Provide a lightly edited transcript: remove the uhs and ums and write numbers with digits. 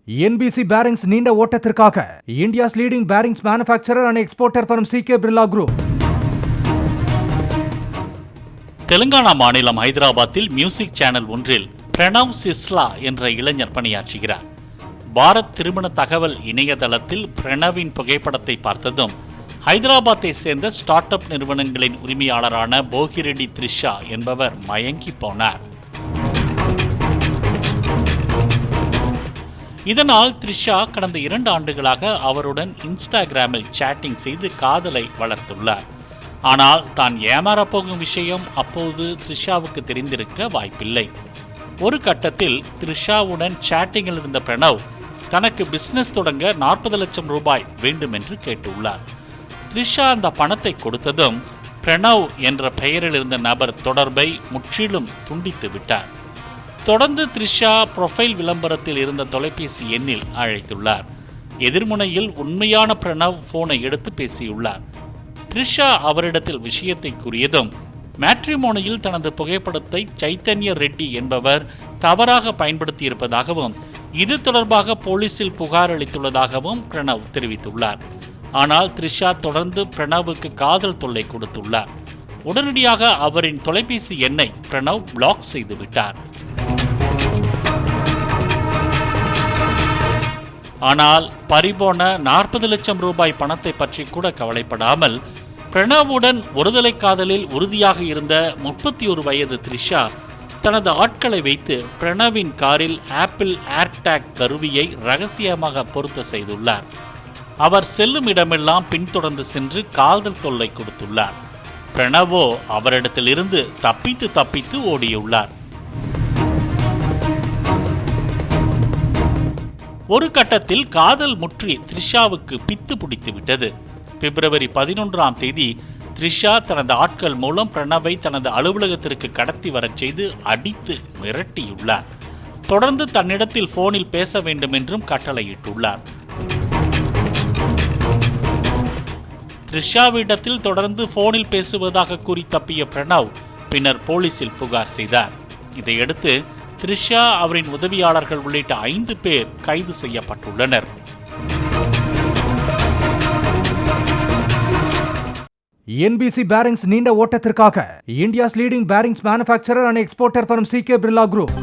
NBC Bearings நீண்ட ஓட்டத்திற்காக India's leading bearings manufacturer and exporter from CK Birla Group. Telangana மாநிலம் ஹைதராபாத்தில் music channel ஒன்றில் பிரணவ் சிஸ்லா என்ற இளைஞர் பணியாற்றுகிறார். பாரத் திருமண தகவல் இணையதளத்தில் பிரணவின் புகைப்படத்தை பார்த்ததும் ஹைதராபாத்தை சேர்ந்த ஸ்டார்ட் அப் நிறுவனங்களின் உரிமையாளரான போகிரெட்டி த்ரிஷா என்பவர் மயங்கி போனார். இதனால் த்ரிஷா கடந்த 2 ஆண்டுகளாக அவருடன் இன்ஸ்டாகிராமில் சேட்டிங் செய்து காதலை வளர்த்துள்ளார். ஆனால் தான் ஏமாறப்போகும் விஷயம் அப்போது த்ரிஷாவுக்கு தெரிந்திருக்க வாய்ப்பில்லை. ஒரு கட்டத்தில் த்ரிஷாவுடன் சேட்டிங்கில் இருந்த பிரணவ் தனக்கு பிசினஸ் தொடங்க 40 லட்சம் ரூபாய் வேண்டும் என்று கேட்டுள்ளார். த்ரிஷா அந்த பணத்தை கொடுத்ததும் பிரணவ் என்ற பெயரில் இருந்த நபர் தொடர்பை முற்றிலும் துண்டித்து விட்டார். தொடர்ந்து த்ரிஷா புரொஃபைல் விளம்பரத்தில் இருந்த தொலைபேசி எண்ணில் அழைத்துள்ளார். எதிர்முனையில் உண்மையான பிரணவ் போனை எடுத்து பேசியுள்ளார். த்ரிஷா அவரிடத்தில் விஷயத்தை கூறியதும் மேட்ரிமோனியில் தனது புகைப்படத்தை சைத்தன்ய ரெட்டி என்பவர் தவறாக பயன்படுத்தி இருப்பதாகவும் இது தொடர்பாக போலீசில் புகார் அளித்துள்ளதாகவும் பிரணவ் தெரிவித்துள்ளார். ஆனால் த்ரிஷா தொடர்ந்து பிரணவுக்கு காதல் தொல்லை கொடுத்துள்ளார். உடனடியாக அவரின் தொலைபேசி எண்ணை பிரணவ் பிளாக் செய்து விட்டார். ஆனால் பறிபோன 40 லட்சம் ரூபாய் பணத்தை பற்றி கூட கவலைப்படாமல் பிரணவுடன் ஒருதலை காதலில் உறுதியாக இருந்த 31 வயது த்ரிஷா தனது ஆட்களை வைத்து பிரணவின் காரில் ஆப்பிள் ஏர்டேக் கருவியை ரகசியமாக பொருத்த செய்துள்ளார். அவர் செல்லும் இடமெல்லாம் பின்தொடர்ந்து சென்று காதல் தொல்லை கொடுத்துள்ளார். பிரணவோ அவரிடத்தில் இருந்து தப்பித்து ஓடியுள்ளார். ஒரு கட்டத்தில் காதல் முற்றி த்ரிஷாவுக்கு பித்து பிடித்து விட்டது. பிப்ரவரி 11ஆம் தேதி த்ரிஷா தனது ஆட்கள் மூலம் பிரணவை தனது அலுவலகத்திற்கு கடத்தி வரச் செய்து அடித்து மிரட்டியுள்ளார். தொடர்ந்து தன்னிடத்தில் போனில் பேச வேண்டும் என்றும் கட்டளையிட்டுள்ளார். த்ரிஷாவிடத்தில் தொடர்ந்து போனில் பேசுவதாக கூறி தப்பிய பிரணவ் பின்னர் போலீசில் புகார் செய்தார். இதையடுத்து த்ரிஷா அவரின் உதவியாளர்கள் உள்ளிட்ட 5 பேர் கைது செய்யப்பட்டுள்ளனர். NBC Bearings நீண்ட ஓட்டத்திற்காக India's leading bearings manufacturer and exporter from CK Birla Group.